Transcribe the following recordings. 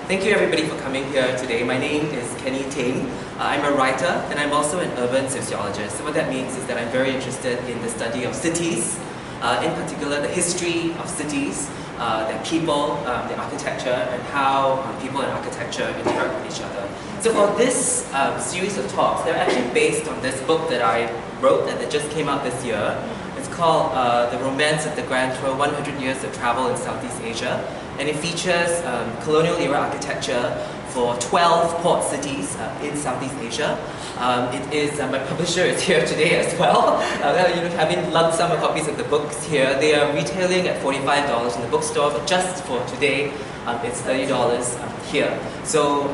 Thank you everybody for coming here today. My name is Kenny Ting. I'm a writer and I'm also an urban sociologist. So what that means is that I'm very interested in the study of cities, in particular the history of cities, their people, their architecture, and how people and architecture interact with each other. So for this series of talks, they're actually based on this book that I wrote and that just came out this year. It's called The Romance of the Grand Tour, 100 Years of Travel in Southeast Asia. And it features colonial era architecture for 12 port cities in Southeast Asia. It is, my publisher is here today as well. Having lump sum of copies of the books here, they are retailing at $45 in the bookstore, but just for today, it's $30 here. So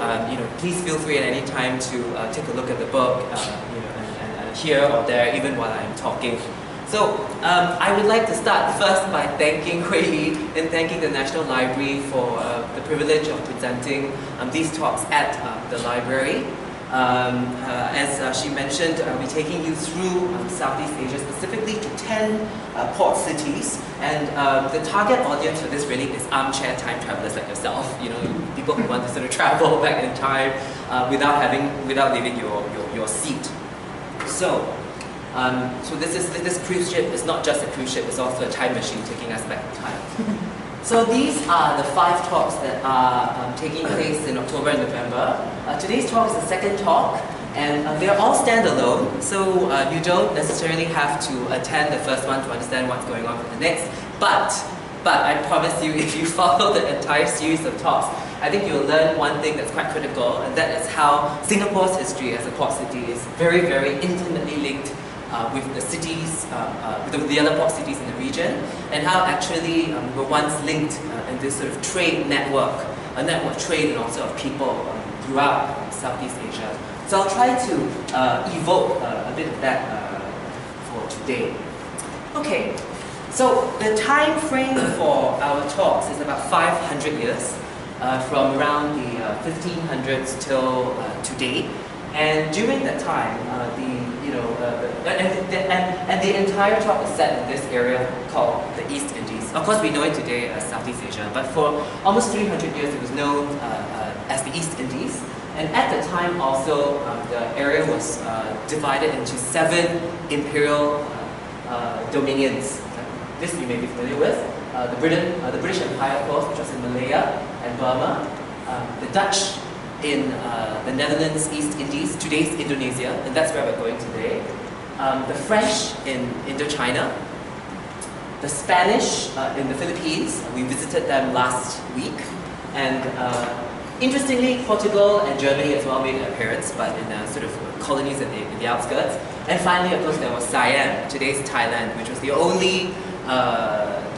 please feel free at any time to take a look at the book, and here or there, even while I'm talking. So I would like to start first by thanking Hui Li and thanking the National Library for the privilege of presenting these talks at the library. As she mentioned, I'll be taking you through Southeast Asia, specifically to 10 port cities. And the target audience for this really is armchair time travelers like yourself. People who want to sort of travel back in time without leaving your seat. So this cruise ship is not just a cruise ship, it's also a time machine taking us back in time. So these are the 5 talks that are taking place in October and November. Today's talk is the second talk, and they're all standalone, so you don't necessarily have to attend the first one to understand what's going on for the next. But I promise you, if you follow the entire series of talks, I think you'll learn one thing that's quite critical, and that is how Singapore's history as a port city is very, very intimately linked with the cities, with the other port cities in the region, and how actually we were once linked in this sort of trade network, a network trade and also of people throughout Southeast Asia. So I'll try to evoke a bit of that for today. Okay, so the time frame for our talks is about 500 years, from around the 1500s till today. And during that time, the entire talk is set in this area called the East Indies. Of course, we know it today as Southeast Asia, but for almost 300 years it was known as the East Indies. And at the time also, the area was divided into 7 imperial dominions. This you may be familiar with. The British Empire, of course, which was in Malaya and Burma. The Dutch in the Netherlands, East Indies, today's Indonesia, and that's where we're going today. The French in Indochina. The Spanish in the Philippines. We visited them last week. And interestingly, Portugal and Germany as well made an appearance, but in sort of colonies in the outskirts. And finally, of course, there was Siam, today's Thailand, which was the only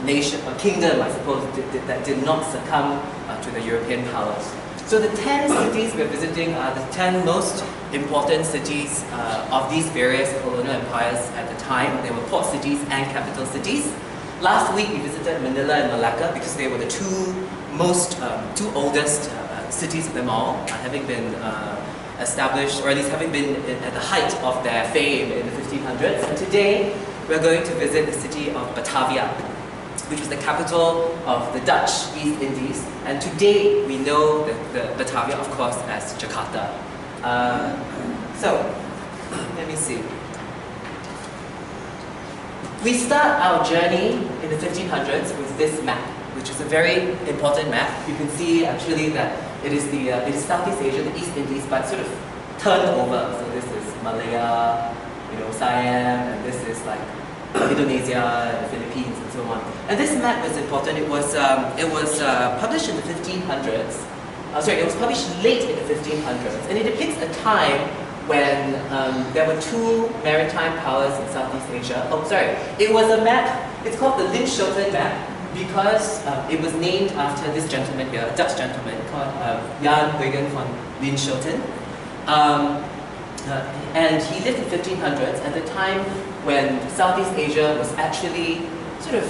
nation, or kingdom, I suppose, that did not succumb to the European powers. So the 10 cities we're visiting are the 10 most important cities of these various colonial empires at the time. They were port cities and capital cities. Last week we visited Manila and Malacca because they were the two oldest cities of them all, having been established, or at least having been at the height of their fame in the 1500s. And today we're going to visit the city of Batavia, which was the capital of the Dutch East Indies. And today we know the Batavia, of course, as Jakarta. So, let me see. We start our journey in the 1500s with this map, which is a very important map. You can see actually that it is Southeast Asia, the East Indies, but sort of turned over. So this is Malaya, Siam, and this is like Indonesia, and the Philippines, and so on. And this map was important. It was published in the 1500s. It was published late in the 1500s, and it depicts a time when there were 2 maritime powers in Southeast Asia. It was a map. It's called the Linschoten map because it was named after this gentleman here, a Dutch gentleman called Jan Huygens van Linschoten. And he lived in the 1500s at the time when Southeast Asia was actually sort of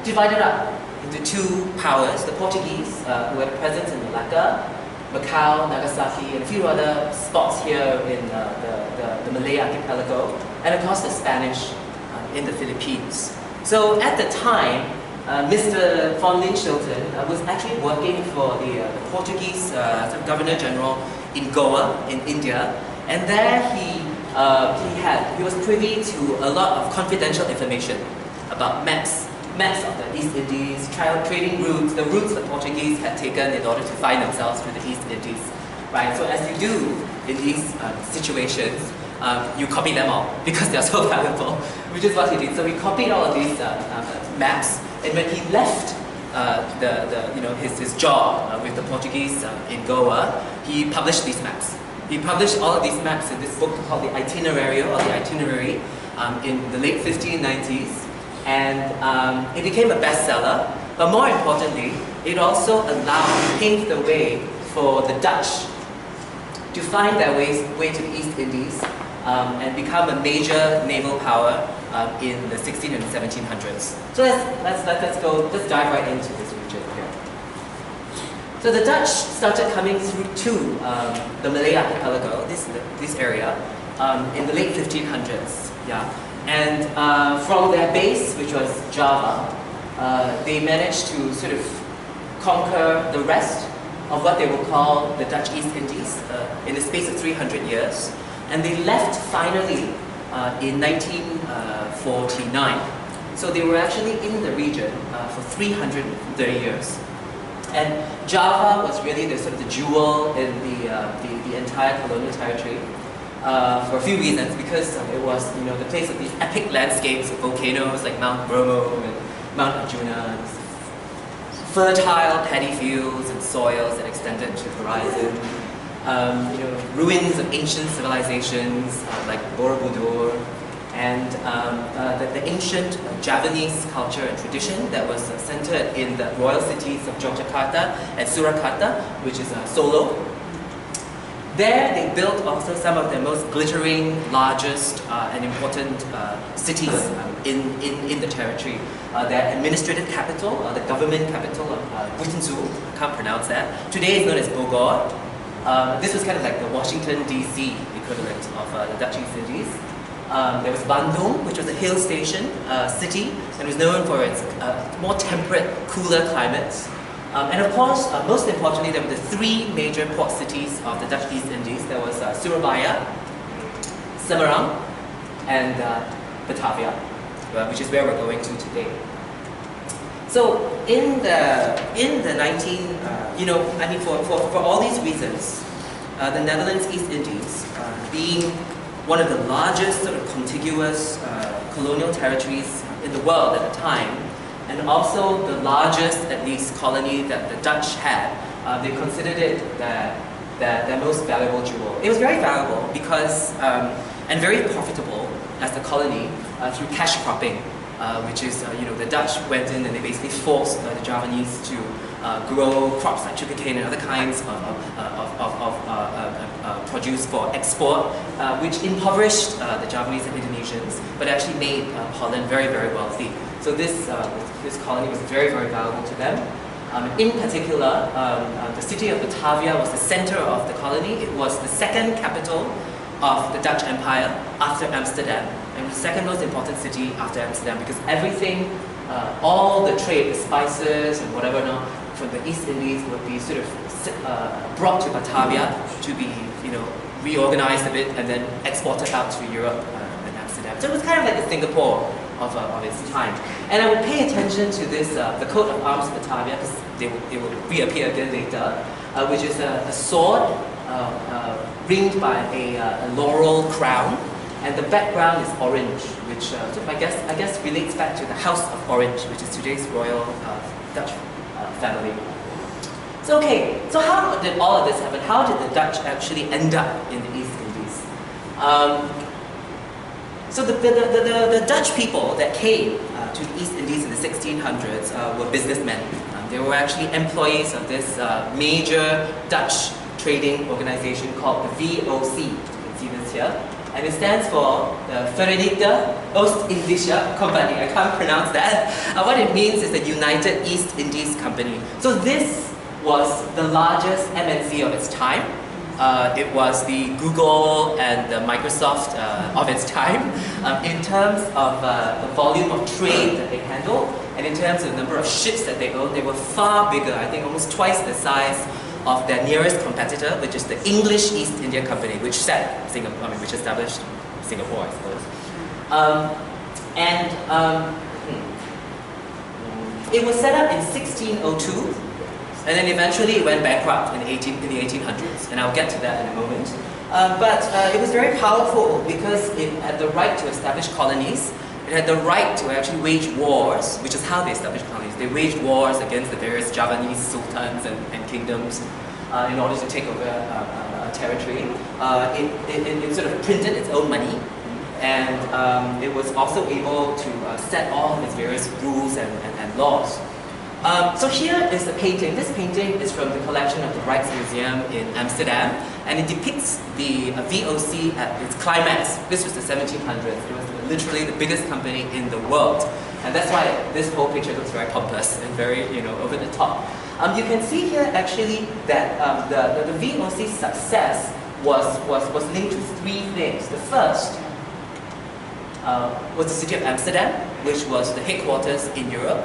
divided up into 2 powers, the Portuguese, who had a presence in Malacca, Macau, Nagasaki, and a few other spots here in the Malay archipelago, and of course the Spanish in the Philippines. So at the time, Mr. von Linschoten was actually working for the Portuguese Governor General in Goa, in India, and there he was privy to a lot of confidential information about maps of the East Indies, trading routes, the routes the Portuguese had taken in order to find themselves through the East Indies, right? So as you do in these situations, you copy them all because they are so valuable, which is what he did. So he copied all of these maps, and when he left his job with the Portuguese in Goa, he published these maps. He published all of these maps in this book called the Itinerario, or the Itinerary, in the late 1590s. And it became a bestseller, but more importantly, it also paved the way for the Dutch to find their way to the East Indies and become a major naval power in the 16 and 1700s. So let's dive right into this region here. So the Dutch started coming through to the Malay archipelago, this area, in the late 1500s. Yeah. And from their base, which was Java, they managed to sort of conquer the rest of what they will call the Dutch East Indies in the space of 300 years. And they left finally in 1949. So they were actually in the region for 330 years. And Java was really the sort of the jewel in the entire colonial territory. For a few reasons, because it was the place of these epic landscapes of volcanoes like Mount Bromo and Mount Arjuna, fertile paddy fields and soils that extended to the horizon, ruins of ancient civilizations like Borobudur, and the ancient Javanese culture and tradition that was centered in the royal cities of Yogyakarta and Surakarta, which is Solo. There, they built also some of the most glittering, largest, and important cities in the territory. Their administrative capital, the government capital of Buitensu, I can't pronounce that, today is known as Bogor. This was kind of like the Washington, D.C. equivalent of the Dutch East Indies. There was Bandung, which was a hill station city, and was known for its more temperate, cooler climates. And of course, most importantly, there were the three major port cities of the Dutch East Indies. There was Surabaya, Semarang, and Batavia, which is where we're going to today. So in the 19, for all these reasons, the Netherlands East Indies, being one of the largest sort of contiguous colonial territories in the world at the time, and also the largest, at least, colony that the Dutch had, they considered it their most valuable jewel. It was very valuable because, and very profitable as the colony through cash cropping, which is, the Dutch went in and they basically forced the Javanese to grow crops like sugarcane and other kinds of produce for export, which impoverished the Javanese and Indonesians, but actually made Holland very, very wealthy. So this colony was very, very valuable to them. In particular, the city of Batavia was the center of the colony. It was the second capital of the Dutch Empire after Amsterdam, and the second most important city after Amsterdam, because everything, all the trade, the spices and whatever now, from the East Indies would be sort of brought to Batavia to be, reorganized a bit and then exported out to Europe and Amsterdam. So it was kind of like the Singapore of its time. And I would pay attention to this, the coat of arms of Batavia, because they will reappear again later, which is a sword ringed by a laurel crown, and the background is orange, which sort of, I guess relates back to the House of Orange, which is today's royal Dutch family. So okay, so how did all of this happen? How did the Dutch actually end up in the East Indies? So the Dutch people that came to the East Indies in the 1600s were businessmen. They were actually employees of this major Dutch trading organization called the VOC. You can see this here. And it stands for the Verenigde Oost-Indische Company. I can't pronounce that. What it means is the United East Indies Company. So this was the largest MNC of its time. It was the Google and the Microsoft of its time in terms of the volume of trade that they handled, and in terms of the number of ships that they owned. They were far bigger, I think almost twice the size of their nearest competitor, which is the English East India Company, which which established Singapore, I suppose. It was set up in 1602, and then eventually it went bankrupt in the 1800s, and I'll get to that in a moment. But it was very powerful because it had the right to establish colonies. It had the right to actually wage wars, which is how they established colonies. They waged wars against the various Javanese sultans and kingdoms in order to take over a territory. It sort of printed its own money, and it was also able to set all of its various rules and laws. So here is the painting. This painting is from the collection of the Rijksmuseum in Amsterdam, and it depicts the VOC at its climax. This was the 1700s. It was literally the biggest company in the world, and that's why this whole picture looks very pompous and very, over the top. You can see here actually that the VOC's success was linked to three things. The first was the city of Amsterdam, which was the headquarters in Europe,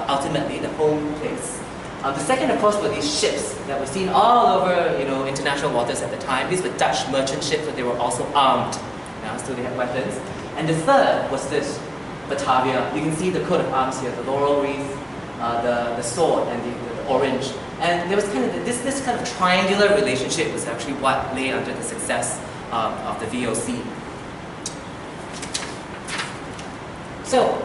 ultimately the home place. The second, of course, were these ships that were seen all over, international waters at the time. These were Dutch merchant ships, but they were also armed, so they had weapons. And the third was this, Batavia. You can see the coat of arms here, the laurel wreath, the sword, and the orange. And there was kind of this kind of triangular relationship was actually what lay under the success of the VOC. So,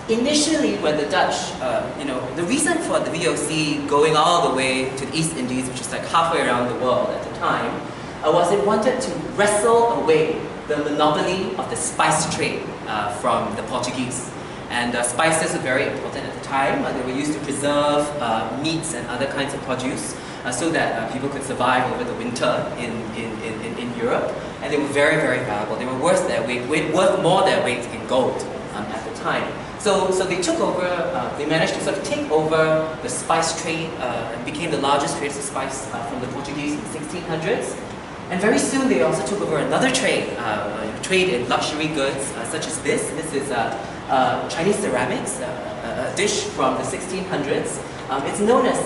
initially when the Dutch, the reason for the VOC going all the way to the East Indies, which is like halfway around the world at the time, was it wanted to wrestle away the monopoly of the spice trade from the Portuguese. And spices were very important at the time. They were used to preserve meats and other kinds of produce so that people could survive over the winter in Europe. And they were very, very valuable. They were worth more their weight in gold at the time. So they took over, they managed to sort of take over the spice trade and became the largest traders of spice from the Portuguese in the 1600s. And very soon they also took over another trade, trade in luxury goods such as this. This is Chinese ceramics, a dish from the 1600s. It's known as,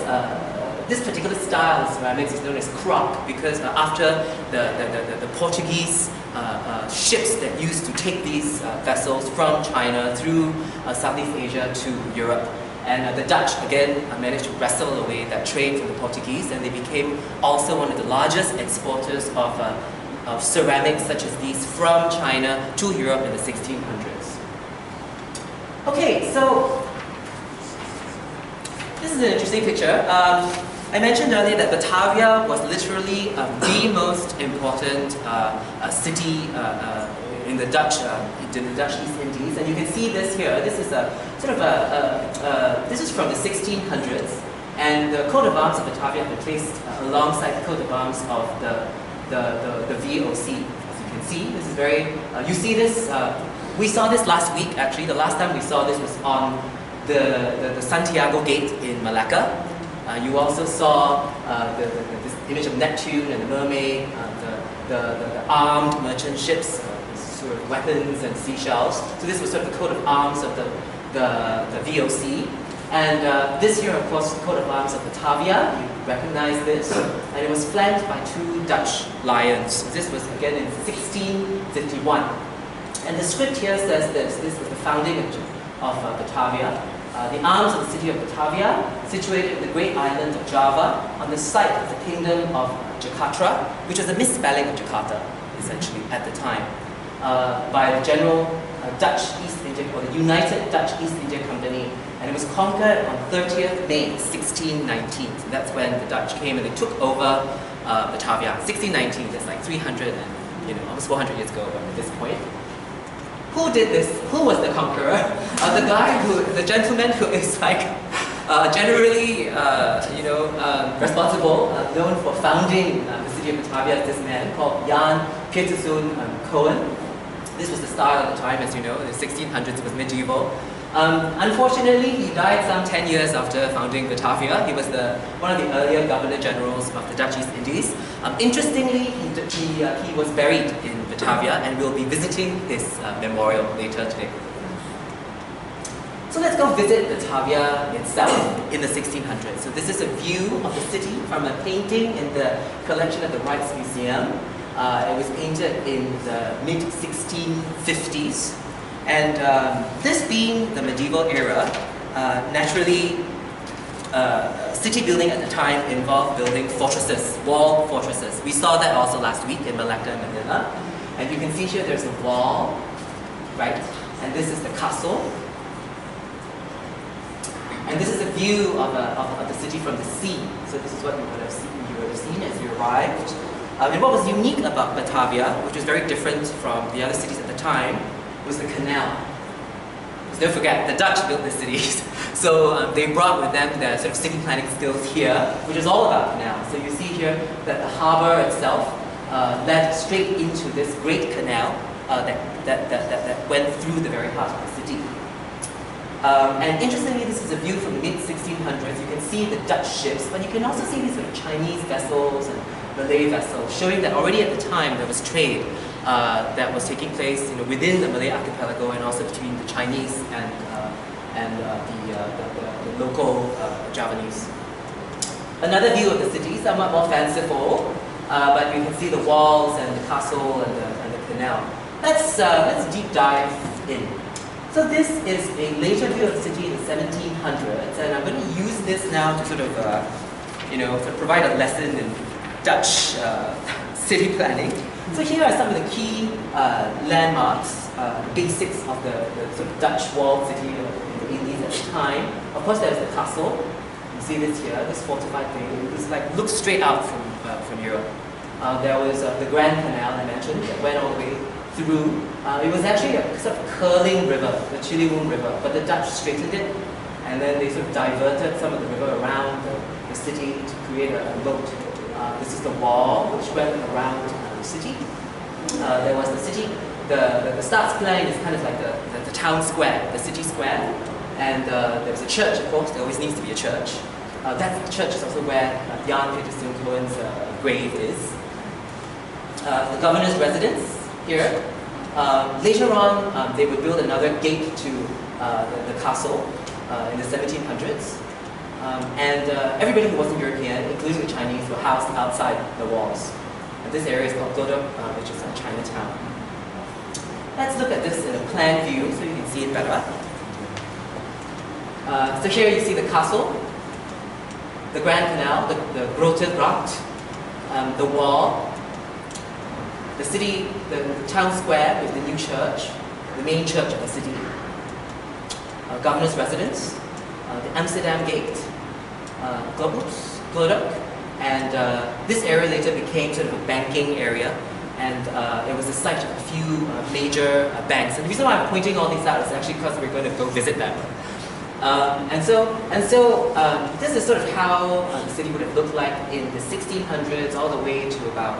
this particular style of ceramics is known as crock because after the Portuguese ships that used to take these vessels from China through Southeast Asia to Europe. And the Dutch, again, managed to wrestle away that trade from the Portuguese, and they became also one of the largest exporters of ceramics such as these from China to Europe in the 1600s. Okay, so this is an interesting picture. I mentioned earlier that Batavia was literally the most important city in the Dutch East Indies, and you can see this here. This is a sort of this is from the 1600s, and the coat of arms of Batavia have been placed alongside the coat of arms of the VOC. As you can see, this is very. You see this. We saw this last week. Actually, the last time we saw this was on the Santiago Gate in Malacca. You also saw this image of Neptune and the mermaid, the armed merchant ships, sort of weapons and seashells. So this was sort of the coat of arms of the VOC. And this here, of course, the coat of arms of Batavia. You recognize this. And it was flanked by two Dutch lions. This was again in 1651. And the script here says this. This was the founding of Batavia. The arms of the city of Batavia, situated in the great island of Java, on the site of the kingdom of Jakarta, which was a misspelling of Jakarta, essentially, at the time, by the General Dutch East India, or the United Dutch East India Company, and it was conquered on 30th May 1619. So that's when the Dutch came and they took over Batavia. 1619, that's like 300 and almost 400 years ago at this point. Who did this? Who was the conqueror? The gentleman who is like generally, responsible, known for founding the city of Batavia, is this man called Jan Pieterszoon Cohen. This was the style at the time, as you know, in the 1600s. It was medieval. Unfortunately, he died some 10 years after founding Batavia. He was one of the earlier Governor Generals of the Dutch East Indies. Interestingly, he was buried in Batavia, and we'll be visiting his memorial later today. So let's go visit Batavia itself in the 1600s. So this is a view of the city from a painting in the collection of the Rijksmuseum. It was painted in the mid-1650s. And this being the medieval era, naturally, city building at the time involved building fortresses, walled fortresses. We saw that also last week in Malacca and Manila. And you can see here there's a wall, right? And this is the castle. And this is a view of the city from the sea. So this is what you would have seen as you arrived. And what was unique about Batavia, which was very different from the other cities at the time, was the canal. Because don't forget, the Dutch built the cities. So they brought with them their sort of city planning skills here, which is all about canals. So you see here that the harbour itself led straight into this great canal that went through the very heart of the city. And interestingly, this is a view from the mid-1600s. You can see the Dutch ships, but you can also see these sort of Chinese vessels and Malay vessels, showing that already at the time there was trade that was taking place, within the Malay archipelago and also between the Chinese and the local Javanese. Another view of the city, somewhat more fanciful, but you can see the walls and the castle and the canal. Let's deep dive in. So this is a later view of the city in the 1700s, and I'm going to use this now to sort of, to provide a lesson in Dutch city planning. So here are some of the key landmarks, basics of the sort of Dutch walled city in the Indies at the time. Of course, there's the castle. You see this here, this fortified thing. This looks straight out from Europe. There was the Grand Canal I mentioned that went all the way through. It was actually a sort of curling river, the Ciliwung River, but the Dutch straightened it, and then they sort of diverted some of the river around the city to create a moat. This is the wall which went around the city. There was the city, the Stadsplein is kind of like the town square, the city square, and there's a church, of course, there always needs to be a church. That church is also where Jan Peter Stuyvesant's grave is. The governor's residence here. Later on, they would build another gate to the castle in the 1700s. And everybody who wasn't European, including the Chinese, were housed outside the walls. And this area is called Godok, which is Chinatown. Let's look at this in a plan view so you can see it better. So here you see the castle, the Grand Canal, the Grote Gracht, the wall, the city, the town square with the new church, the main church of the city, governor's residence, the Amsterdam Gate, Glodok, and this area later became sort of a banking area, and it was the site of a few major banks. And the reason why I'm pointing all these out is actually because we're going to go visit them. And so this is sort of how the city would have looked like in the 1600s all the way to about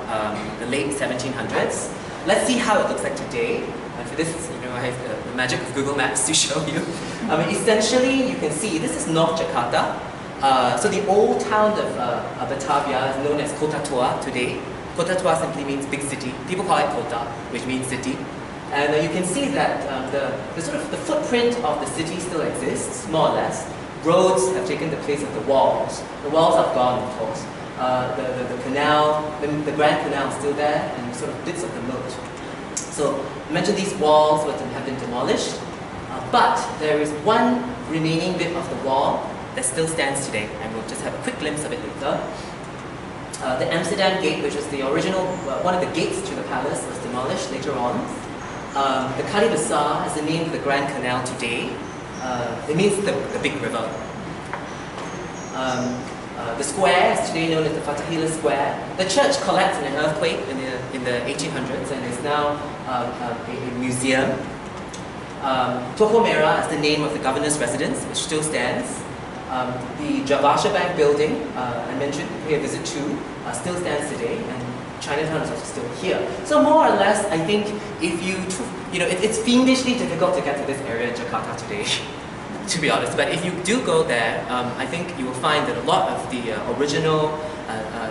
the late 1700s. Let's see how it looks like today. And for this, I have the magic of Google Maps to show you. Essentially, you can see this is North Jakarta. So the old town of Batavia is known as Kota Tua today. Kota Tua simply means big city. People call it Kota, which means city. And you can see that the footprint of the city still exists, more or less. Roads have taken the place of the walls. The walls have gone, of course. The canal, the Grand Canal is still there, and sort of bits of the moat. So I mentioned these walls have been demolished, but there is one remaining bit of the wall that still stands today, and we'll just have a quick glimpse of it later. The Amsterdam Gate, which is the original, one of the gates to the palace, was demolished later on. The Kali Besar is the name of the Grand Canal today. It means the big river. The square is today known as the Fatahila Square. The church collapsed in an earthquake in the 1800s and is now a museum. Toko Merah is the name of the governor's residence, which still stands. The Javasha Bank building, I mentioned, pay a visit to, still stands today, and Chinatown is also still here. So more or less, I think if it's fiendishly difficult to get to this area in Jakarta today. to be honest. But if you do go there, I think you will find that a lot of the original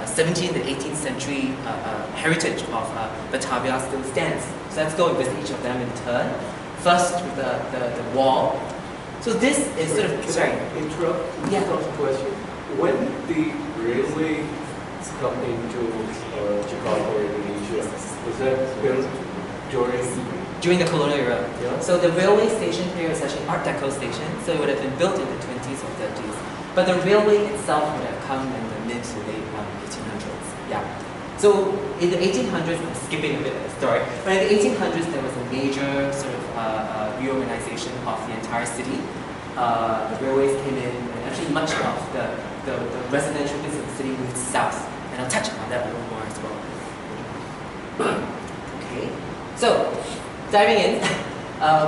17th and 18th century heritage of Batavia still stands. So let's go and visit each of them in turn. First, with the wall. So this is sort of... Sorry. Interrupt? Yeah. Question. When the railway come into Jakarta or Indonesia, was that built during the colonial era? Yeah. So the railway station here is actually Art Deco station, so it would have been built in the 20s or 30s. But the railway itself would have come in the mid to late 1800s. Yeah. So in the 1800s, I'm skipping a bit of the story, but in the 1800s there was a major sort of reorganization of the entire city. The railways came in, and actually much of the residential bits of the city moved south. And I'll touch on that a little more as well. Okay, so diving in,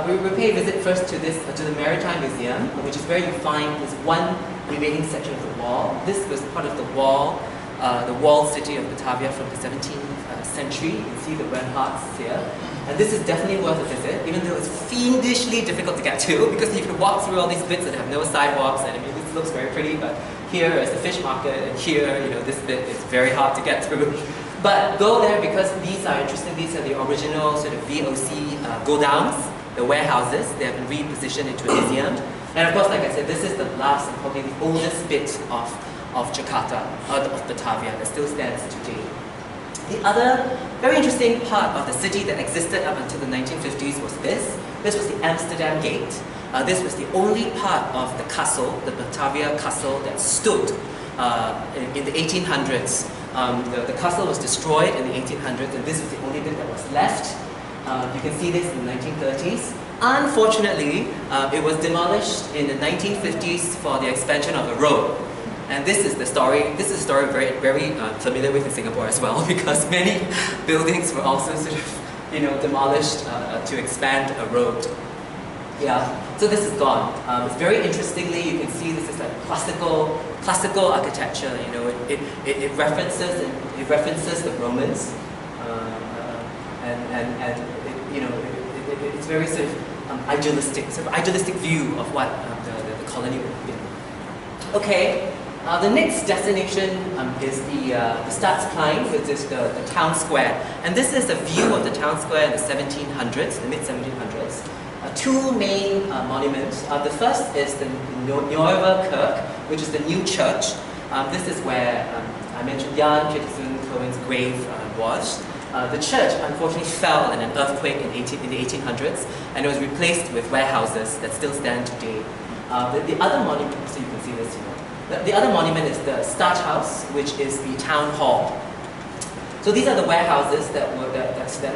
we pay a visit first to the Maritime Museum, which is where you find this one remaining section of the wall. This was part of the walled city of Batavia from the 17th century. You can see the red hearts here. And this is definitely worth a visit, even though it's fiendishly difficult to get to, because you can walk through all these bits that have no sidewalks, and I mean, this looks very pretty, but here is the fish market, and here, this bit is very hard to get through. But go there because these are interesting. These are the original sort of VOC godowns, the warehouses. They have been repositioned into a museum. And of course, like I said, this is the last and probably the oldest bit of Jakarta, of Batavia, that still stands today. The other very interesting part of the city that existed up until the 1950s was this. This was the Amsterdam Gate. This was the only part of the castle, the Batavia castle, that stood in the 1800s. The castle was destroyed in the 1800s, and this was the only bit that was left. You can see this in the 1930s. Unfortunately, it was demolished in the 1950s for the expansion of the road. And this is the story. This is a story very, very familiar with in Singapore as well, because many buildings were also sort of, demolished to expand a road. Yeah. So this is gone. It's very interestingly, you can see this is like classical architecture. It references the Romans, and it's very sort of idealistic view of what the colony would have been. Okay. The next destination is the Stadsplein, which is the town square. And this is a view of the town square in the 1700s, the mid-1700s. Two main monuments. The first is the Nieuwe Kerk, which is the new church. This is where I mentioned Jan Peterson Cohen's grave was. The church unfortunately fell in an earthquake in the 1800s, and it was replaced with warehouses that still stand today. The other monument, so you can see this here. The other monument is the Stadthaus, which is the town hall. So these are the warehouses that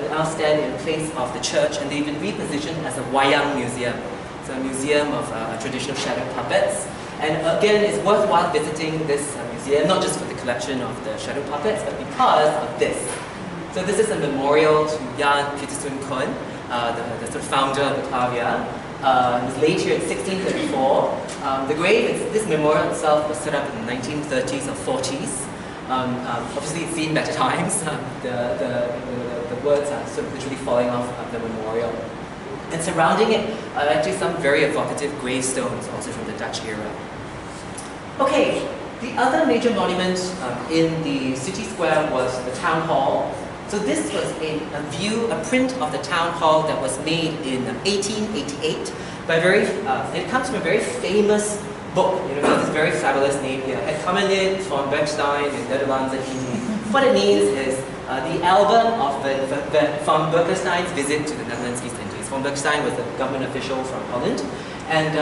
now stand in place of the church, and they've been repositioned as a wayang museum. It's a museum of traditional shadow puppets. And again, it's worthwhile visiting this museum, not just for the collection of the shadow puppets, but because of this. So this is a memorial to Jan Peterson Cohen, the sort of founder of Batavia. It was laid here in 1634. The grave, this memorial itself was set up in the 1930s or 40s. Obviously, it's seen better times. The words are sort of literally falling off of the memorial. And surrounding it are actually some very evocative gravestones, also from the Dutch era. Okay, the other major monument in the city square was the town hall. So this was a print of the town hall that was made in 1888 by it comes from a very famous book. This very fabulous name here. Het Kamerlid van Bergstein in Netherlands. What it means is the album of von Bergstein's visit to the Netherlands East Indies. Von Bergstein was a government official from Holland, and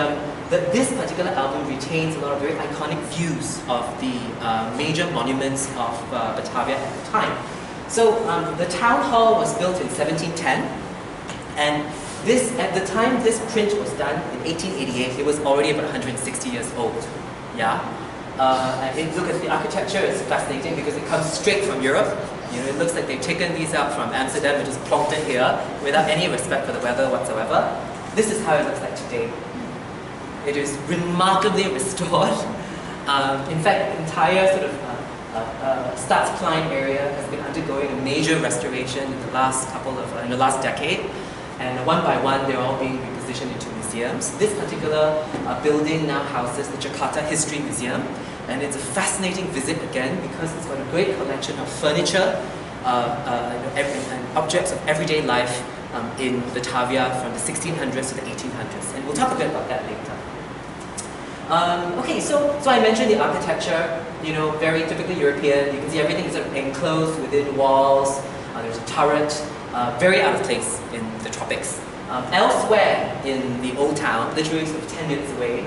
this particular album retains a lot of very iconic views of the major monuments of Batavia at the time. So the town hall was built in 1710, and at the time this print was done in 1888, it was already about 160 years old. Yeah. And look at the architecture; it's fascinating because it comes straight from Europe. It looks like they've taken these out from Amsterdam and just plonked it here without any respect for the weather whatsoever. This is how it looks like today. It is remarkably restored. In fact, the entire sort of Stadsplein area has been undergoing a major restoration in the last decade, and one by one they're all being repositioned into museums. This particular building now houses the Jakarta History Museum, and it's a fascinating visit again because it's got a great collection of furniture and objects of everyday life in Batavia from the 1600s to the 1800s, and we'll talk a bit about that later. Okay, so I mentioned the architecture, very typically European. You can see everything is sort of enclosed within walls. There's a turret, very out of place in the tropics. Elsewhere in the old town, literally sort of 10 minutes away,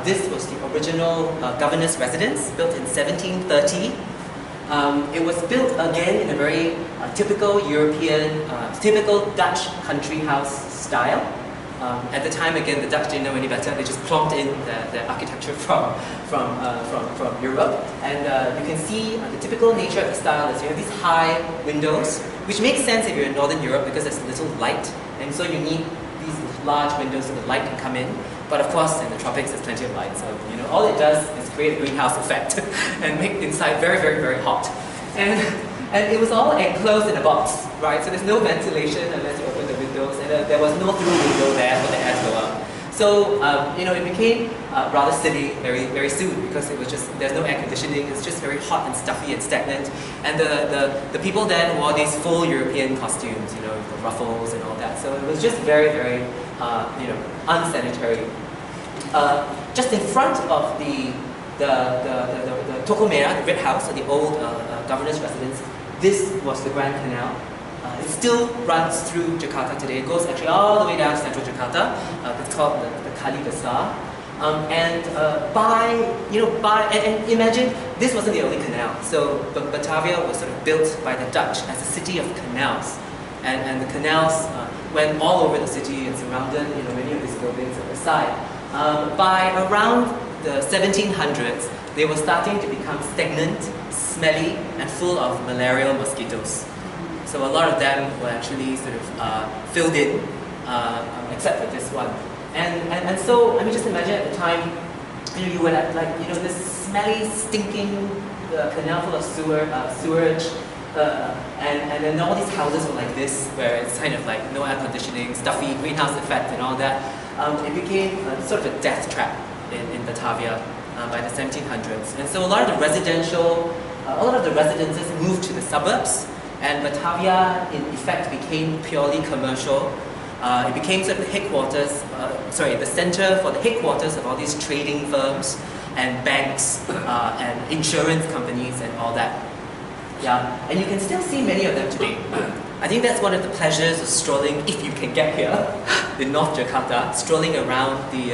this was the original governor's residence, built in 1730. It was built again in a very typical European, typical Dutch country house style. At the time, again, the Dutch didn't know any better. They just plonked in the architecture from Europe. And you can see the typical nature of the style is you have these high windows, which makes sense if you're in Northern Europe because there's little light. And so you need these large windows so the light can come in. But of course, in the tropics, there's plenty of light. So all it does is create a greenhouse effect and make inside very, very, very hot. And it was all enclosed in a box, right? So there's no ventilation unless you open the windows, and there was no through window there for the air to go up. So it became rather silly very, very soon because it was just there's no air conditioning. It's just very hot and stuffy and stagnant. And the people then wore these full European costumes, the ruffles and all that. So it was just very, very unsanitary. Just in front of the Toko Merah, the Red House, or the old governor's residence, this was the Grand Canal. It still runs through Jakarta today. It goes actually all the way down to central Jakarta. It's called the Kali Besar. And imagine this wasn't the only canal. So Batavia was sort of built by the Dutch as a city of canals, and the canals went all over the city and surrounded many of these buildings at the side. By around the 1700s, they were starting to become stagnant, smelly, and full of malarial mosquitoes. So a lot of them were actually sort of filled in, except for this one. And so, just imagine at the time, you were at this smelly, stinking canal full of sewage, and then all these houses were like this, where it's kind of like no air conditioning, stuffy, greenhouse effect and all that. It became sort of a death trap in Batavia by the 1700s. And so a lot of the residences moved to the suburbs, and Batavia in effect became purely commercial. It became sort of the headquarters, the center for the headquarters of all these trading firms and banks and insurance companies and all that. Yeah, and you can still see many of them today. I think that's one of the pleasures of strolling, if you can get here, in North Jakarta, strolling around the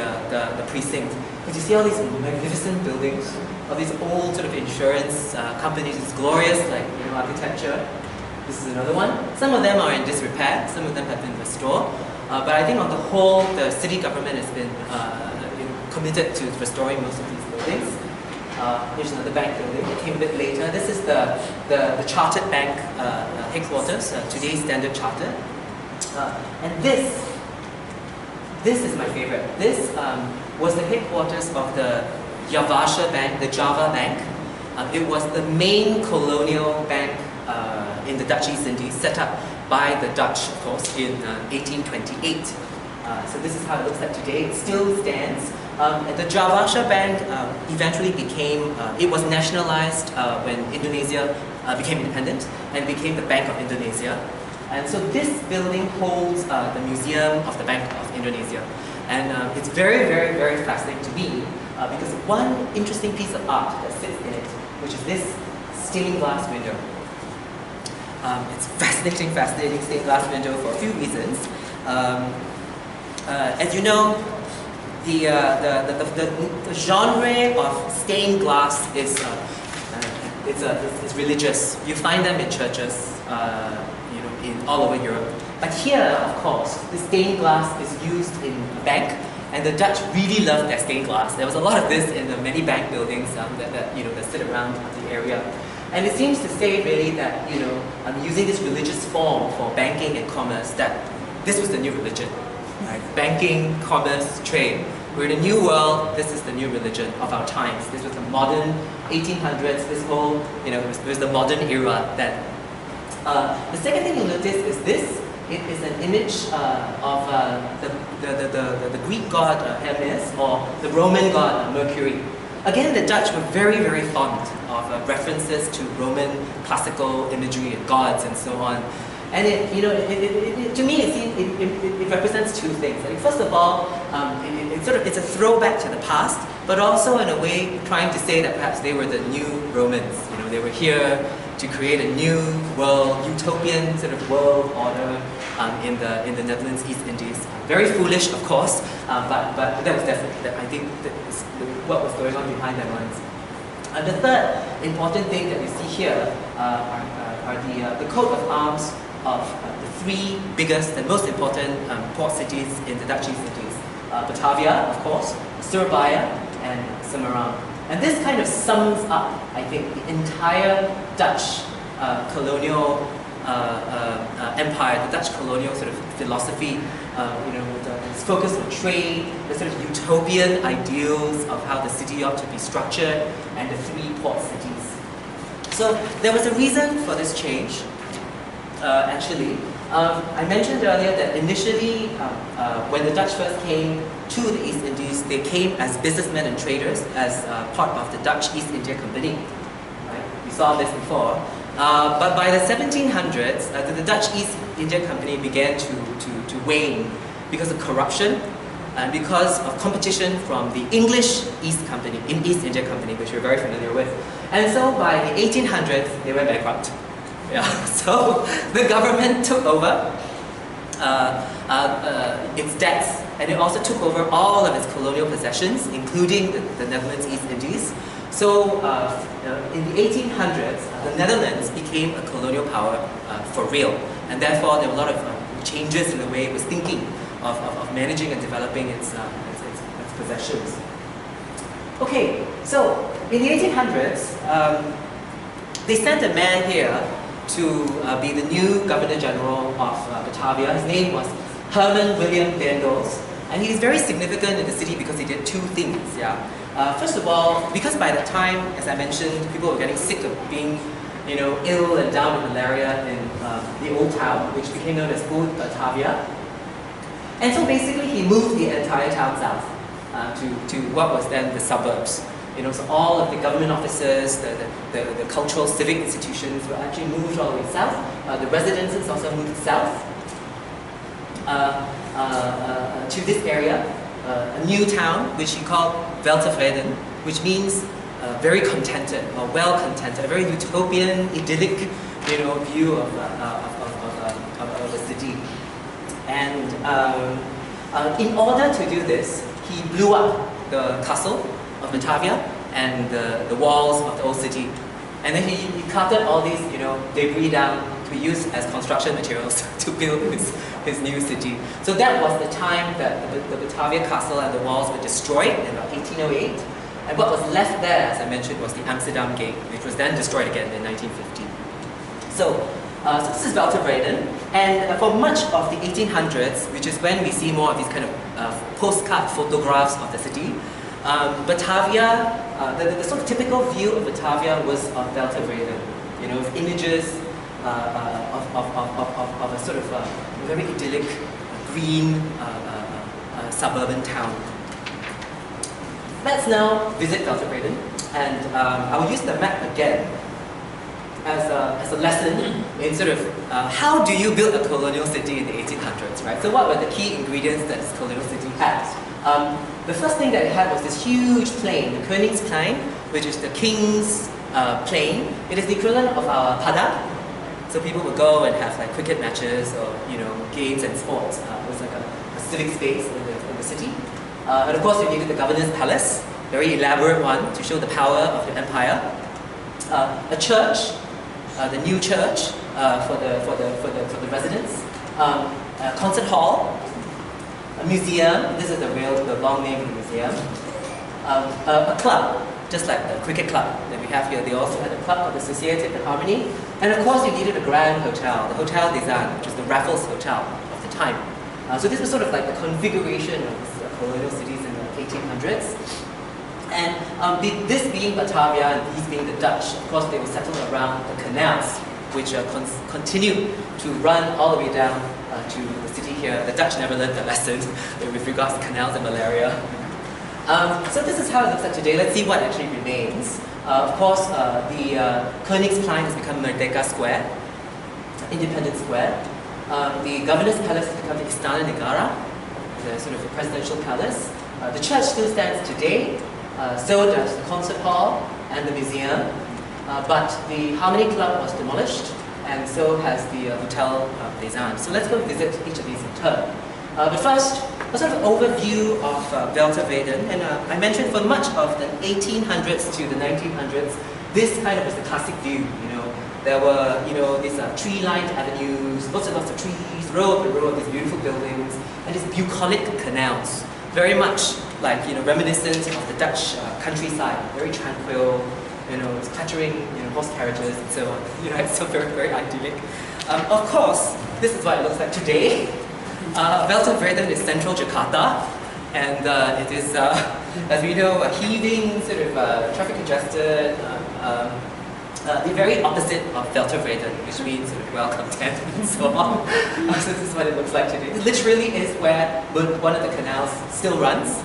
precinct. Because you see all these magnificent buildings, all these old sort of insurance companies, it's glorious architecture. This is another one. Some of them are in disrepair, some of them have been restored. But I think on the whole, the city government has been committed to restoring most of these buildings. Here's another bank building that came a bit later. This is the Chartered Bank headquarters, today's Standard Chartered. And this is my favorite. This was the headquarters of the Eurasian Bank, the Java Bank. It was the main colonial bank in the Dutch East Indies, set up by the Dutch, of course, in 1828. So this is how it looks like today. It still stands. The Eurasian Bank eventually became, it was nationalized when Indonesia became independent and became the Bank of Indonesia. And so this building holds the Museum of the Bank of Indonesia. And it's very, very, very fascinating to me because one interesting piece of art that sits in it, which is this stained glass window. It's fascinating stained glass window for a few reasons. As you know, the genre of stained glass is religious. You find them in churches, in all over Europe. But here, of course, the stained glass is used in a bank, and the Dutch really love their stained glass. There was a lot of this in the many bank buildings that sit around the area. And it seems to say really that using this religious form for banking and commerce, that this was the new religion. Right? Banking, commerce, trade. We're in a new world. This is the new religion of our times. This was the modern 1800s. This whole, it was the modern era then. The second thing you'll notice is this. it is an image of the Greek god Hermes or the Roman god Mercury. Again, the Dutch were very, very fond of references to Roman classical imagery and gods and so on. And to me, it represents two things. Like, first of all, it's a throwback to the past, but also in a way trying to say that perhaps they were the new Romans. They were here to create a new world, utopian sort of world order in the Netherlands, East Indies. Very foolish, of course, but that was definitely, I think, what was going on behind their minds. And the third important thing that we see here are the coat of arms of the three biggest and most important port cities in the Dutch East Indies. Batavia, of course, Surabaya, and Semarang. And this kind of sums up, I think, the entire Dutch colonial empire, the Dutch colonial sort of philosophy, its focus on trade, the sort of utopian ideals of how the city ought to be structured, and the three port cities. So there was a reason for this change, actually. I mentioned earlier that initially, when the Dutch first came to the East Indies, they came as businessmen and traders as part of the Dutch East India Company. Right? We saw this before. But by the 1700s, the Dutch East India Company began to wane because of corruption and because of competition from the English East India Company, which we're very familiar with. And so by the 1800s, they went bankrupt. Yeah. So the government took over its debts, and it also took over all of its colonial possessions, including the Netherlands East Indies. So in the 1800s, the Netherlands became a colonial power for real, and therefore there were a lot of changes in the way it was thinking of managing and developing its possessions. Okay, so in the 1800s, they sent a man here to be the new Governor General of Batavia. His name was Herman William Bendels, and he's very significant in the city because he did two things. Yeah. First of all, because by the time, as I mentioned, people were getting sick of being, ill and down with malaria in the old town, which became known as Old Batavia. And so basically, he moved the entire town south to what was then the suburbs. So all of the government offices, the cultural, civic institutions were actually moved all the way south. The residences also moved south to this area, a new town, which he called Weltevreden, which means very contented or well contented, a very utopian, idyllic, view of the city. And in order to do this, he blew up the castle of Batavia and the walls of the old city. And then he carted all these, debris down to be used as construction materials to build his new city. So that was the time that the Batavia castle and the walls were destroyed in about 1808. And what was left there, as I mentioned, was the Amsterdam Gate, which was then destroyed again in 1950. So this is Weltevreden, and for much of the 1800s, which is when we see more of these kind of postcard photographs of the city, Batavia, the sort of typical view of Batavia was of Weltevreden, with images of a sort of very idyllic, green suburban town. Let's now visit Weltevreden, and I will use the map again as a lesson in sort of how do you build a colonial city in the 1800s, right? So what were the key ingredients that this colonial city had? The first thing that it had was this huge plain, the Königsplein, which is the king's plain. It is the equivalent of our Padang. So people would go and have like cricket matches or games and sports. It was like a civic space in the city. And of course, you needed the governor's palace, very elaborate one to show the power of the empire. A church, the new church for the residents. A concert hall. A museum. This is the long name of the museum. A club, just like the cricket club that we have here. They also had a club called the Société de Harmonie. And of course, you needed a grand hotel, the Hotel des Arts, which was the Raffles Hotel of the time. So this was sort of like the configuration of these colonial cities in the 1800s. And this being Batavia and these being the Dutch, of course they were settled around the canals. which continue to run all the way down to the city here. The Dutch never learned the lesson with regards to canals and malaria. So this is how it looks like today. Let's see what actually remains. Of course, the Königsplein has become Merdeka Square, Independence Square. The Governor's Palace has become the Istana Negara, the sort of presidential palace. The church still stands today, so does the concert hall and the museum. But the Harmony Club was demolished, and so has the Hotel des Arts. So let's go visit each of these in turn. But first, a sort of overview of Welterweden. And I mentioned for much of the 1800s to the 1900s, this kind of was the classic view. You know, there were these tree-lined avenues, lots and lots of trees, row after row of these beautiful buildings, and these bucolic canals, very much like reminiscent of the Dutch countryside, very tranquil. It's clattering, horse carriages and so on. It's so very, very idyllic. Of course, this is what it looks like today. Welterweden is central Jakarta, and it is, as we know, a heaving, sort of traffic congested, the very opposite of Welterweden, which means sort of well content and so on. So this is what it looks like today. It literally is where one of the canals still runs.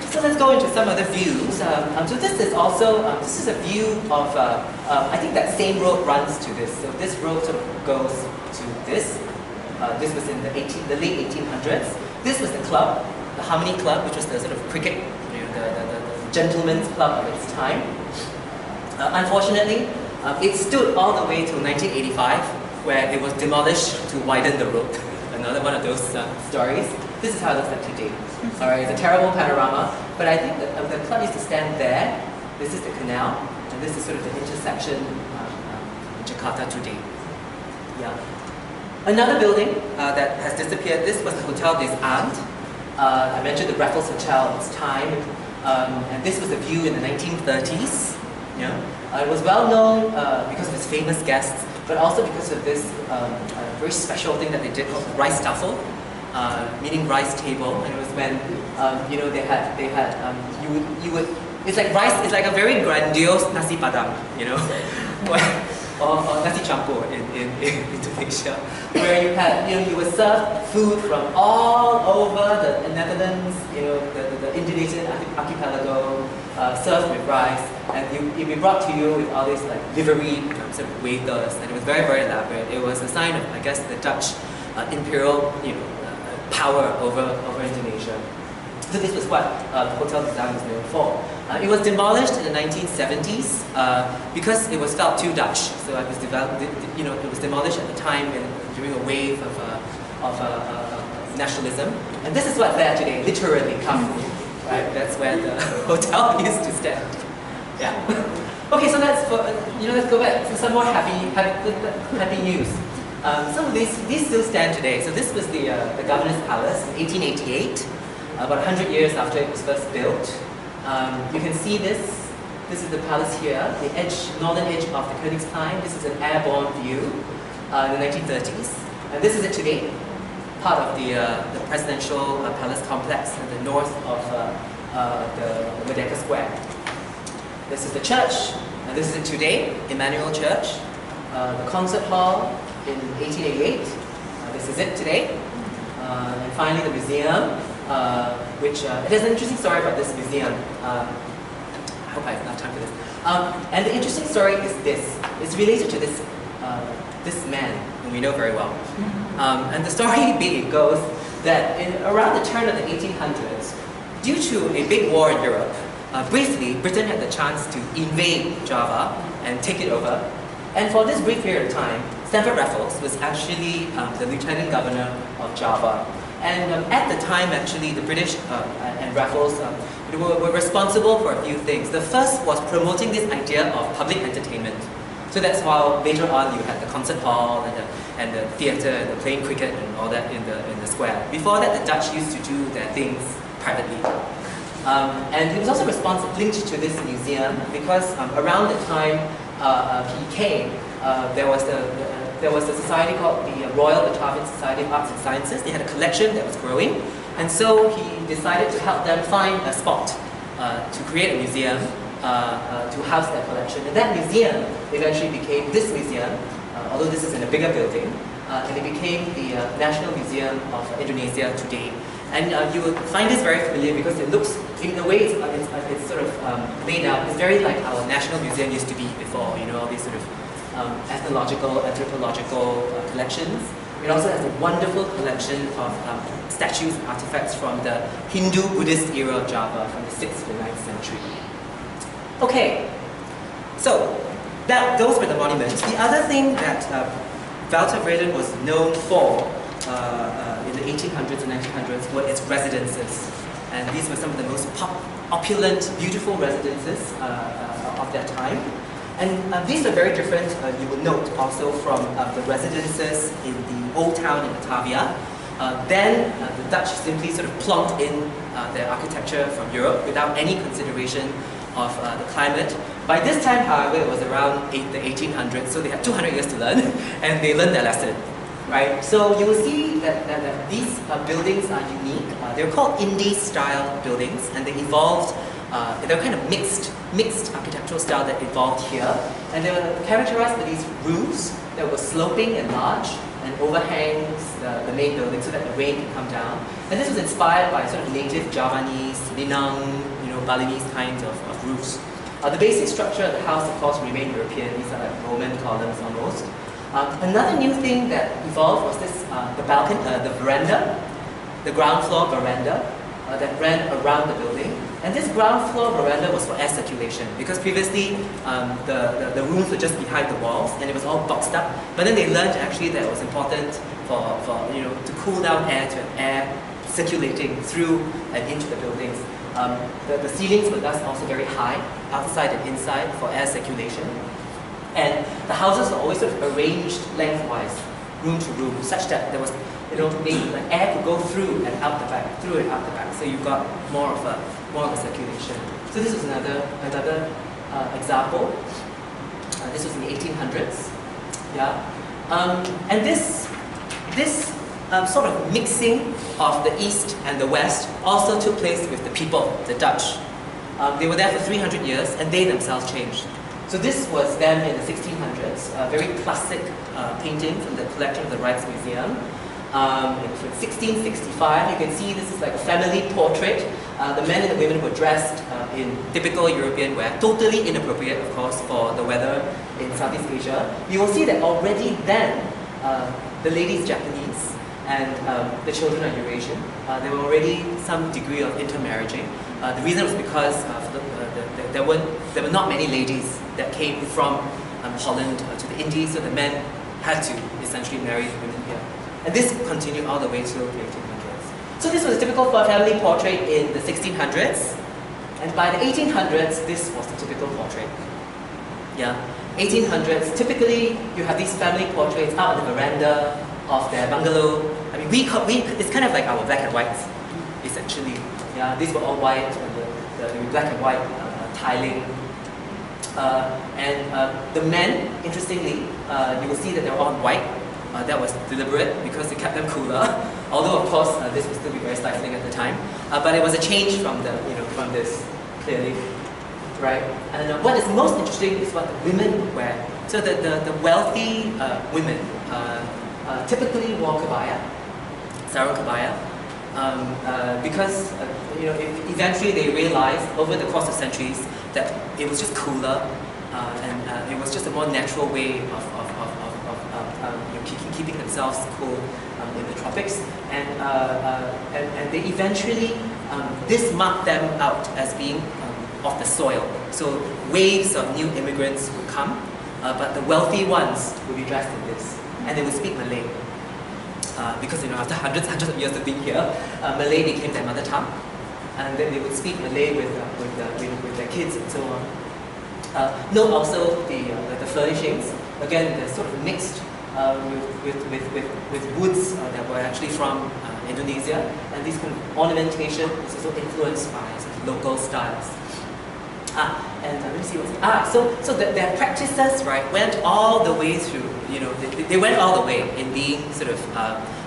So let's go into some other views. So this is also, this is a view of, I think that same road runs to this. So this road sort of goes to this. This was in the late 1800s. This was the club, the Harmony Club, which was the sort of cricket, the gentleman's club of its time. Unfortunately, it stood all the way till 1985, where it was demolished to widen the road. Another one of those stories. This is how it looks like today. Alright, it's a terrible panorama, but I think that the club used to stand there. This is the canal, and this is sort of the intersection in Jakarta today. Yeah. Another building that has disappeared, this was the Hotel des Arts. I mentioned the Raffles Hotel at its time, and this was a view in the 1930s. Yeah. It was well known because of its famous guests, but also because of this very special thing that they did called the rice duffel. Meaning rice table, and it was when it's like rice. It's like a very grandiose nasi padang, or nasi campur in Indonesia, where you would serve food from all over the Netherlands, the Indonesian archipelago, served with rice, and it'd be brought to you with all these like livery sort of waiters, and it was very, very elaborate. It was a sign of, I guess, the Dutch imperial, power over Indonesia. So this was what the Hotel des Arts was known for. It was demolished in the 1970s because it was felt too Dutch. So it was developed, it was demolished at the time during a wave of nationalism. And this is what's there today, literally, Kampung. Right? That's where the hotel used to stand. Yeah. Okay, so let's go back to some more happy news. Some of these still stand today. So this was the Governor's Palace in 1888, about 100 years after it was first built. You can see this. This is the palace here, the northern edge of the Königsplein. This is an airborne view in the 1930s. And this is it today, part of the presidential palace complex in the north of the Merdeka Square. This is the church, and this is it today, Emmanuel Church. The concert hall in 1888. This is it today. And finally the museum, which it has an interesting story about this museum. I hope I have enough time for this. And the interesting story is this. It's related to this man, whom we know very well. And the story goes that around the turn of the 1800s, due to a big war in Europe, briefly Britain had the chance to invade Java and take it over. And for this brief period of time, Stamford Raffles was actually the Lieutenant Governor of Java. And at the time, actually, the British and Raffles were responsible for a few things. The first was promoting this idea of public entertainment. So that's why later on you had the concert hall and the theatre and the playing cricket and all that in the square. Before that, the Dutch used to do their things privately. And he was also linked to this museum because around the time he came, there was a society called the Royal Batavian Society of Arts and Sciences. They had a collection that was growing, and so he decided to help them find a spot to create a museum to house their collection. And that museum eventually became this museum, although this is in a bigger building, and it became the National Museum of Indonesia today. And you will find this very familiar because it looks, in a way, it's sort of laid out. It's very like our National Museum used to be before, you know, all these sort of ethnological, anthropological collections. It also has a wonderful collection of statues and artifacts from the Hindu-Buddhist era of Java from the 6th to the 9th century. Okay, so those were the monuments. The other thing that Batavia was known for in the 1800s and 1900s were its residences. And these were some of the most opulent, beautiful residences of that time. And these are very different, you will note, also from the residences in the old town in Batavia. Then the Dutch simply sort of plonked in their architecture from Europe without any consideration of the climate. By this time, however, it was around the 1800s, so they had 200 years to learn, and they learned their lesson. Right? So you will see that these buildings are unique. They're called Indie-style buildings, and they evolved. They're kind of mixed architectural style that evolved here, and they were characterized by these roofs that were sloping and large and overhangs the main building so that the rain can come down. And this was inspired by sort of native Javanese, Minang, Balinese kinds of roofs. The basic structure of the house, of course, remained European. These are like Roman columns almost. Another new thing that evolved was this, the balcony, the veranda, the ground floor veranda that ran around the building. And this ground floor veranda was for air circulation because previously the rooms were just behind the walls and it was all boxed up. But then they learned actually that it was important for to cool down air, to have air circulating through and into the buildings. The ceilings were thus also very high, outside and inside, for air circulation. And the houses were always sort of arranged lengthwise, room to room, such that there was, maybe the air could go through and out the back, through and out the back. So you got more of a circulation. So this was another example. This was in the 1800s. Yeah, and this sort of mixing of the East and the West also took place with the people, the Dutch. They were there for 300 years, and they themselves changed. So this was them in the 1600s, a very classic painting from the collection of the Rijksmuseum. In 1665, you can see this is like a family portrait. The men and the women were dressed in typical European wear, totally inappropriate, of course, for the weather in Southeast Asia. You will see that already then, the ladies Japanese and the children are Eurasian. There were already some degree of intermarriaging. The reason was because there were not many ladies that came from Holland to the Indies, so the men had to essentially marry the women here. And this continued all the way till the 1800s. So this was a typical family portrait in the 1600s, and by the 1800s, this was the typical portrait. Yeah, 1800s, typically you have these family portraits out on the veranda of their bungalow. I mean, it's kind of like our black and whites, essentially. Yeah, these were all white, and the black and white tiling. And the men, interestingly, you will see that they're all white. That was deliberate because it kept them cooler. Although, of course, this would still be very stifling at the time. But it was a change from from this, clearly, right? And what is most interesting is what the women wear. So the wealthy women typically wore kebaya, sarung kebaya, because eventually they realized over the course of centuries that it was just cooler and it was just a more natural way of keeping themselves cool in the tropics, and they eventually this marked them out as being of the soil. So waves of new immigrants would come, but the wealthy ones would be dressed in this, and they would speak Malay. Because after hundreds of years of being here, Malay became their mother tongue, and then they would speak Malay with their kids and so on. Note also the furnishings. Again, they're sort of mixed with woods that were actually from Indonesia, and this kind of ornamentation is also influenced by sort of local styles. And let me see what's so their practices, right, went all the way through. They went all the way in being sort of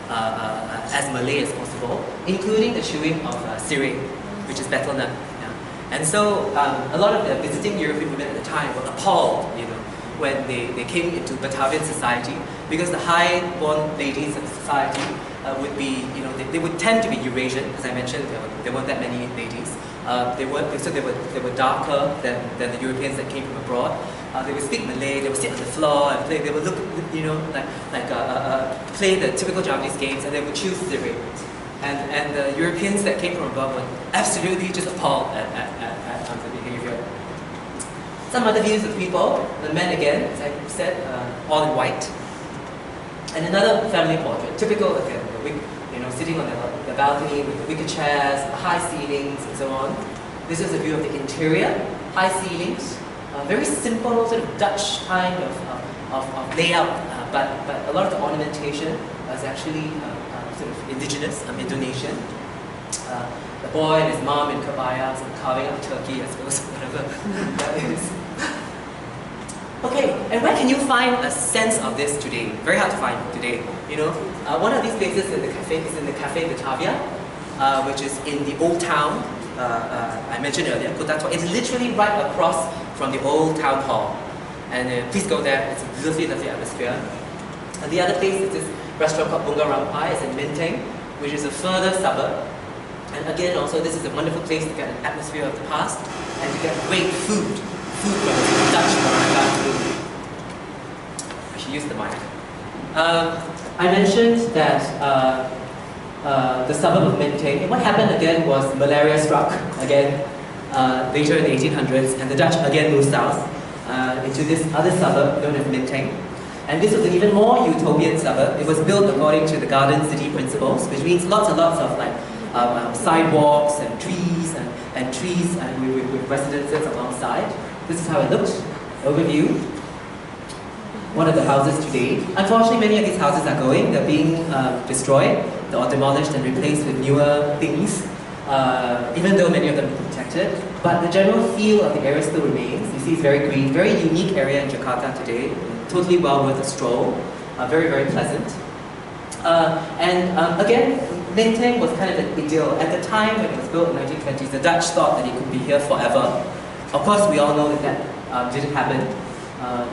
as Malay as possible, including the chewing of sirih, which is betel nut. Yeah. And so a lot of the visiting European women at the time were appalled, when they came into Batavian society, because the high-born ladies of the society would be, they would tend to be Eurasian. As I mentioned, there weren't that many ladies. They were darker than the Europeans that came from abroad. They would speak Malay. They would sit on the floor and play. They would look, play the typical Japanese games, and they would choose the rape. And the Europeans that came from abroad were absolutely just appalled at the behavior. Some other views of people, the men again, as I said, all in white. And another family portrait, typical again, sitting on the balcony with the wicker chairs, high ceilings, and so on. This is a view of the interior, high ceilings, very simple sort of Dutch kind of layout, but a lot of the ornamentation is actually sort of indigenous, Indonesian. The boy and his mom in kabaya, sort of carving up turkey, I suppose, whatever that is. Okay, and where can you find a sense of this today? Very hard to find today. One of these places is in the Cafe Batavia, which is in the old town. I mentioned earlier, it's literally right across from the old town hall. And please go there, it's a lovely, lovely atmosphere. And the other place is this restaurant called Bunga Rampai, it's in Menteng, which is a further suburb. And again, also, this is a wonderful place to get an atmosphere of the past and to get great food. Food from the Dutch food. I should use the mic. I mentioned that the suburb of Menteng, and what happened again was malaria struck again later in the 1800s, and the Dutch again moved south into this other suburb known as Menteng. And this was an even more utopian suburb. It was built according to the garden city principles, which means lots and lots of sidewalks and trees with residences alongside. This is how it looked. Overview. One of the houses today. Unfortunately, many of these houses are going. They're being destroyed or demolished and replaced with newer things, even though many of them are protected. But the general feel of the area still remains. You see it's very green, very unique area in Jakarta today. Totally well worth a stroll. Very, very pleasant. Again, Menteng was kind of an idyll. At the time when it was built in the 1920s, the Dutch thought that it could be here forever. Of course, we all know that didn't happen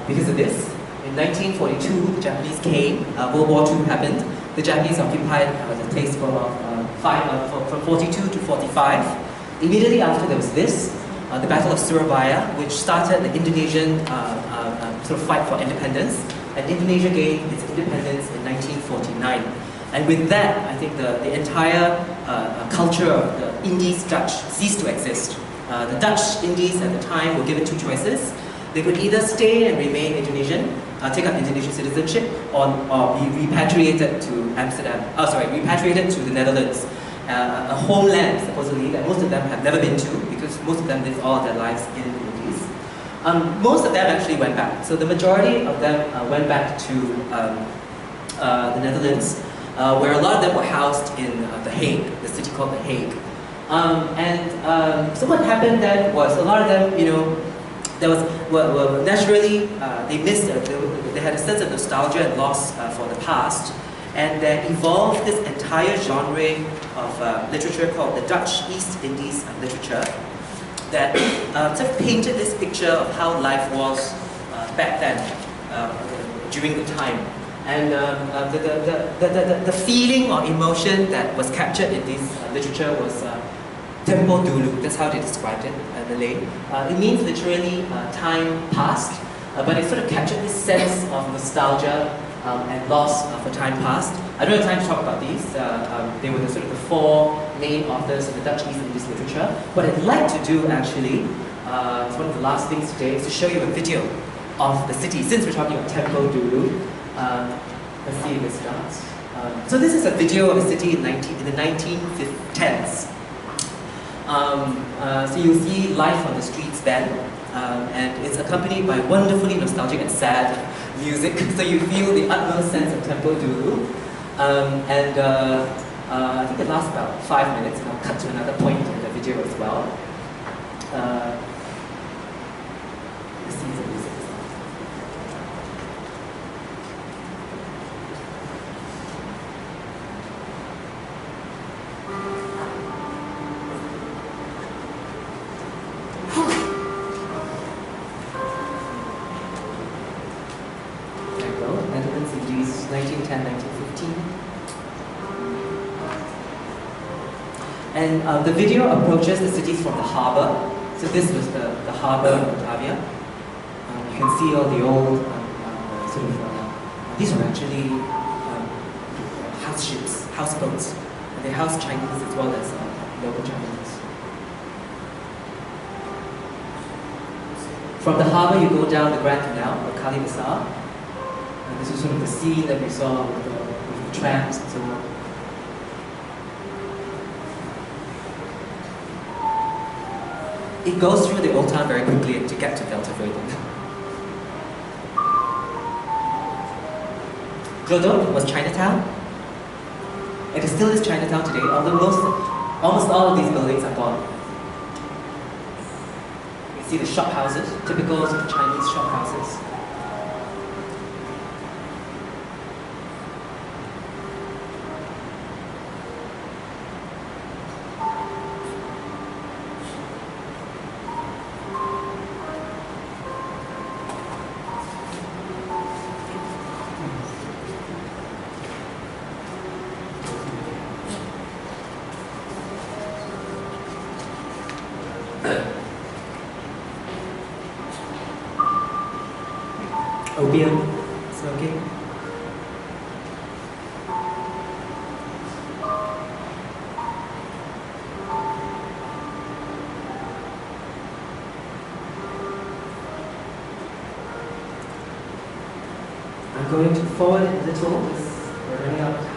because of this. In 1942, the Japanese came, World War II happened. The Japanese occupied the place from 42 to 45. Immediately after there was this, the Battle of Surabaya, which started the Indonesian sort of fight for independence. And Indonesia gained its independence in 1949. And with that, I think the entire culture of the Indies Dutch ceased to exist. The Dutch Indies at the time were given two choices. They could either stay and remain Indonesian, take up Indonesian citizenship, or be repatriated to repatriated to the Netherlands, a homeland supposedly that most of them have never been to because most of them lived all their lives in the Indies. Most of them actually went back. So the majority of them went back to the Netherlands, where a lot of them were housed in The Hague, the city called The Hague. So what happened then was a lot of them, there was naturally they had a sense of nostalgia and loss for the past, and they evolved this entire genre of literature called the Dutch East Indies literature that sort of painted this picture of how life was back then during the time. And the feeling or emotion that was captured in this literature was tempo dulu, that's how they described it in Malay. It means literally time past, but it sort of captured this sense of nostalgia and loss for time past. I don't have time to talk about these. They were sort of the four main authors of the Dutch East Indies literature. What I'd like to do actually, it's one of the last things today, is to show you a video of the city, since we're talking about tempo dulu. Let's see if it starts. So this is a video of a city in the 1910s. So you'll see life on the streets then, and it's accompanied by wonderfully nostalgic and sad music, so you feel the utmost sense of tempo dulu. I think it lasts about 5 minutes, and I'll cut to another point in the video as well. Let's see the music. 1910, 1915. And the video approaches the cities from the harbour. So this was the harbour of Batavia. You can see all the old these were actually house ships, houseboats. And they housed Chinese as well as local Chinese. From the harbour, you go down the Grand Canal, or Kali Bazaar. And this is sort of the scene that we saw with the trams and so on. It goes through the old town very quickly to get to Batavia. Glodok was Chinatown. It still is Chinatown today, although almost all of these buildings are gone. You see the shop houses, typical sort of Chinese shop houses. Opium, smoking. I'm going to forward it a little because we're running out of time.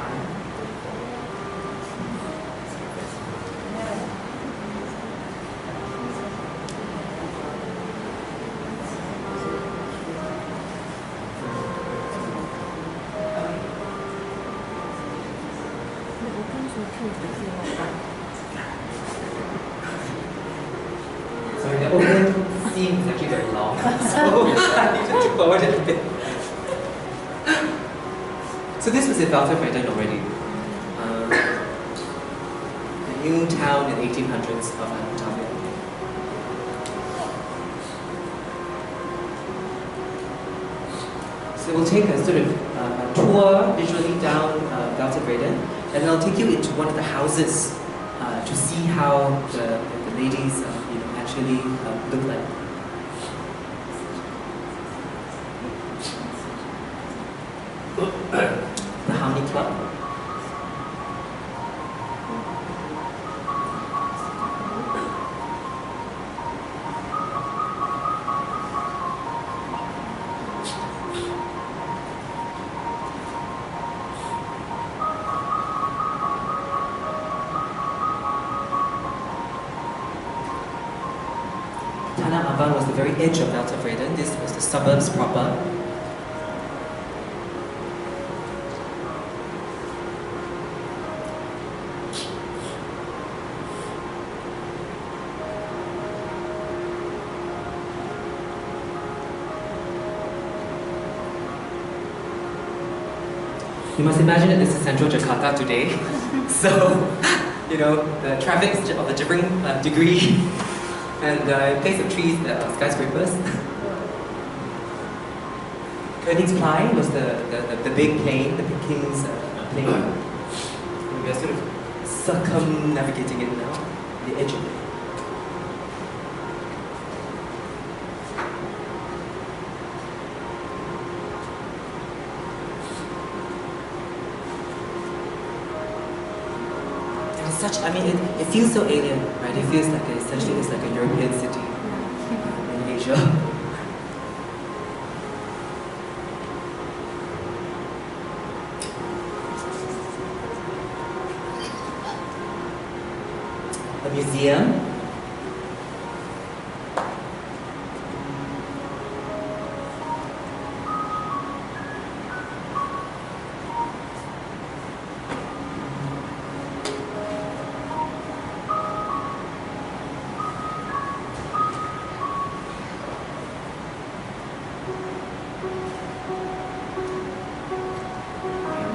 Sorry, the open scene is actually very long, so I need to forward it a bit. So this was in Batavia already. The new town in the 1800s of Batavia. So we'll take a sort of a tour visually down Batavia, and I'll take you into one of the houses to see how the ladies actually look like. The Harmony Club. Tanah Abang was the very edge of Batavia. This was the suburbs proper. You must imagine that this is central Jakarta today. So, the traffic is of a different degree. And in place of trees, skyscrapers. Königsplein was the big plane, the Peking's plane. And we are sort of circumnavigating it now, the edge of it. It feels so alien, right? It feels like essentially it's like a European city in Asia. A museum.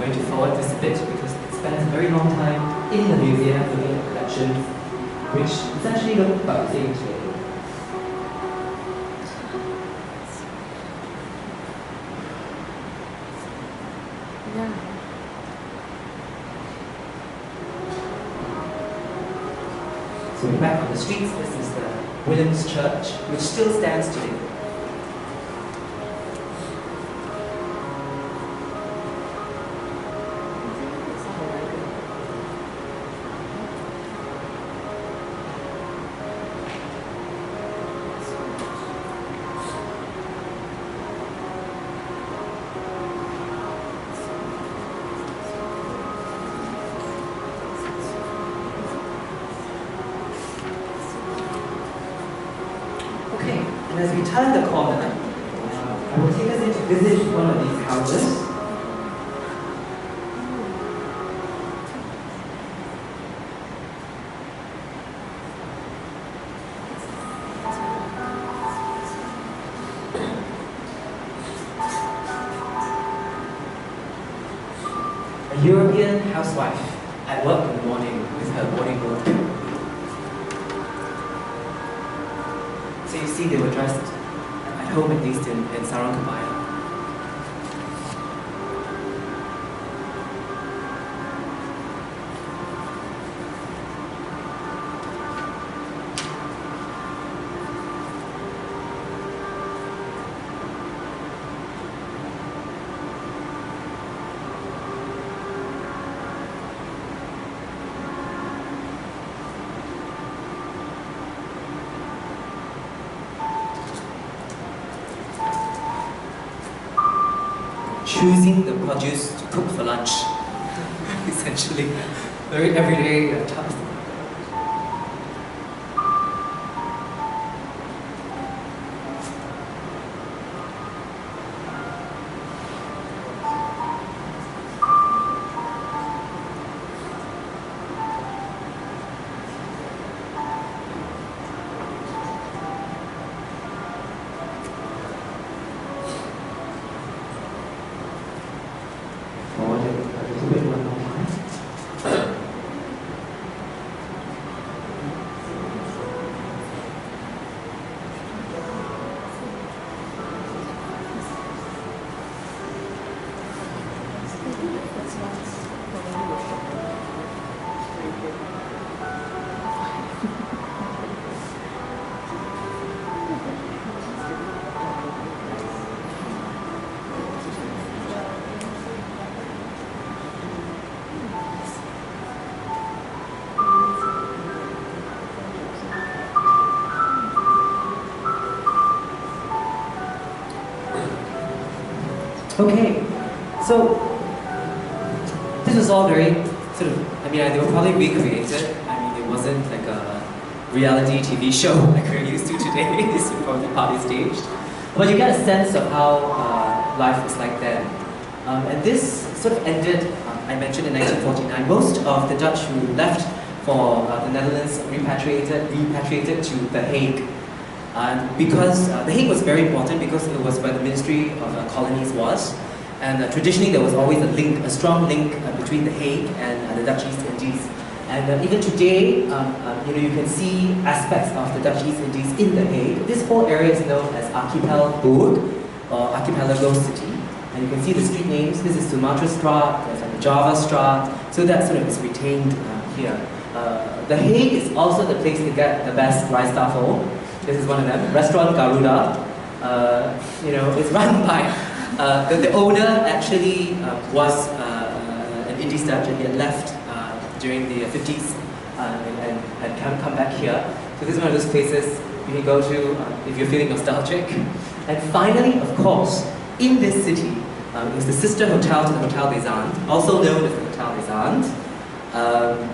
To forward this a bit because it spends a very long time in the museum looking at collections, which essentially look about the same today. So we're back on the streets. This is the Williams Church, which still stands today. And as we turn the corner, I will take us in to visit one of these houses. A European housewife at work in the morning with her morning robe. So you see they were dressed at home, at least in sarong kebaya. Choosing the produce to cook for lunch. Essentially, very everyday task. Okay, so this was all very sort of, I mean, they were probably recreated. I mean, it wasn't like a reality TV show like we're used to today. This was probably partly staged. But you get a sense of how life was like then. And this sort of ended, I mentioned in 1949, most of the Dutch who left for the Netherlands repatriated to The Hague. Because The Hague was very important because it was where the Ministry of Colonies was. And traditionally there was always a strong link between The Hague and the Dutch East Indies. And even today, you can see aspects of the Dutch East Indies in The Hague. This whole area is known as Archipelburg, or Archipelago City. And you can see the street names. This is Sumatra Straat, there's like the Java Straat. So that sort of is retained here. The Hague is also the place to get the best rice tafel. This is one of them, Restaurant Garuda. It's run by, the owner actually was an Indian Dutch, and he had left during the 50s and had come back here. So this is one of those places you can go to if you're feeling nostalgic. And finally, of course, in this city, is the sister hotel to the Hotel des Andes, also known as the Hotel des Andes.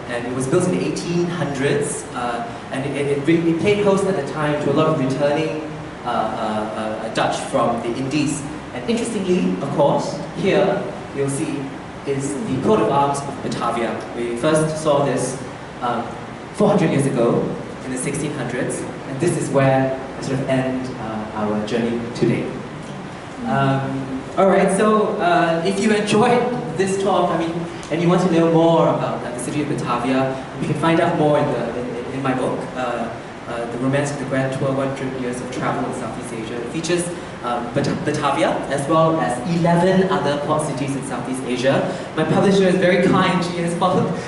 And it was built in the 1800s, and it played host at the time to a lot of returning Dutch from the Indies. And interestingly, of course, here you'll see is the coat of arms of Batavia. We first saw this 400 years ago in the 1600s, and this is where I sort of end our journey today. Alright, so if you enjoyed this talk, and you want to know more about the city of Batavia, you can find out more in my book, The Romance of the Grand Tour, 100 Years of Travel in Southeast Asia. It features Batavia, as well as 11 other port cities in Southeast Asia. My publisher is very kind. She has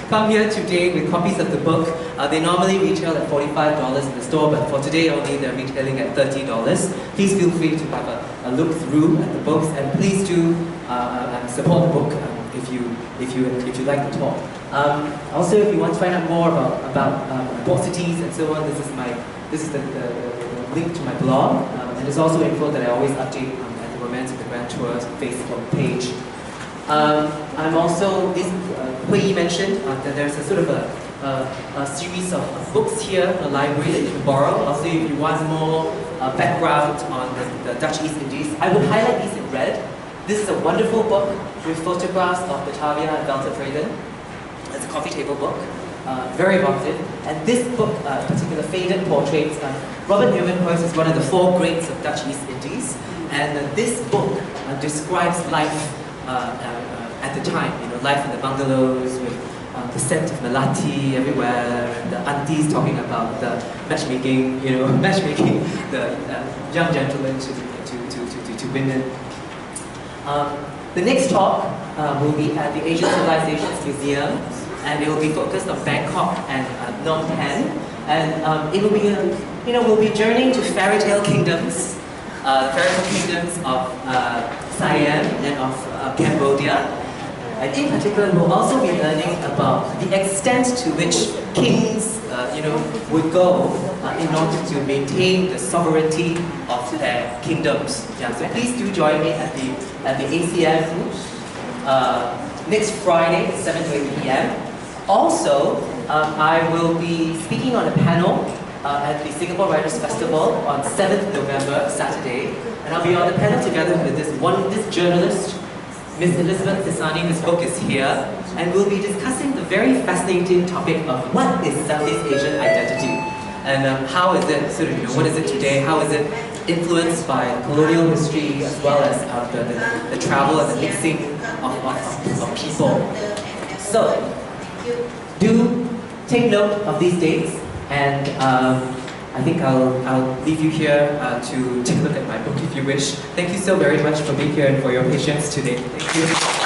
come here today with copies of the book. They normally retail at $45 in the store, but for today only they're retailing at $30. Please feel free to have a look through at the books, and please do support the book if you like the talk. Also, if you want to find out more about port cities and so on, this is the link to my blog, and there's also info that I always update at the Romance of the Grand Tour Facebook page. I'm also, this Hui Yi mentioned that there's a sort of a series of books here in the library that you can borrow. Also, if you want more background on the Dutch East Indies, I would highlight these in red. This is a wonderful book with photographs of Batavia and Veltervreden. It's a coffee table book. Very evocative, and this book, in particular, Faded Portraits. Robert Newman-Huygens is one of the 4 greats of Dutch East Indies, and this book describes life at the time. You know, life in the bungalows with the scent of melati everywhere, and the aunties talking about the matchmaking. You know, matchmaking the young gentlemen to women. The next talk will be at the Asian Civilizations Museum, and it will be focused on Bangkok and Phnom Penh, and it will be we'll be journeying to fairy tale kingdoms, of Siam and of Cambodia, and in particular we'll also be learning about the extent to which kings would go in order to maintain the sovereignty of their kingdoms. Yeah, so please do join me at the ACM next Friday at 7 to 8 p.m. Also, I will be speaking on a panel at the Singapore Writers Festival on 7th November, Saturday, and I'll be on the panel together with this journalist, Miss Elizabeth Tisani. This book is here, and we'll be discussing the very fascinating topic of what is Southeast Asian identity, and how is it what is it today? How is it influenced by colonial history as well as the travel and the mixing of people? So, do take note of these dates, and I think I'll leave you here to take a look at my book if you wish. Thank you so very much for being here and for your patience today. Thank you.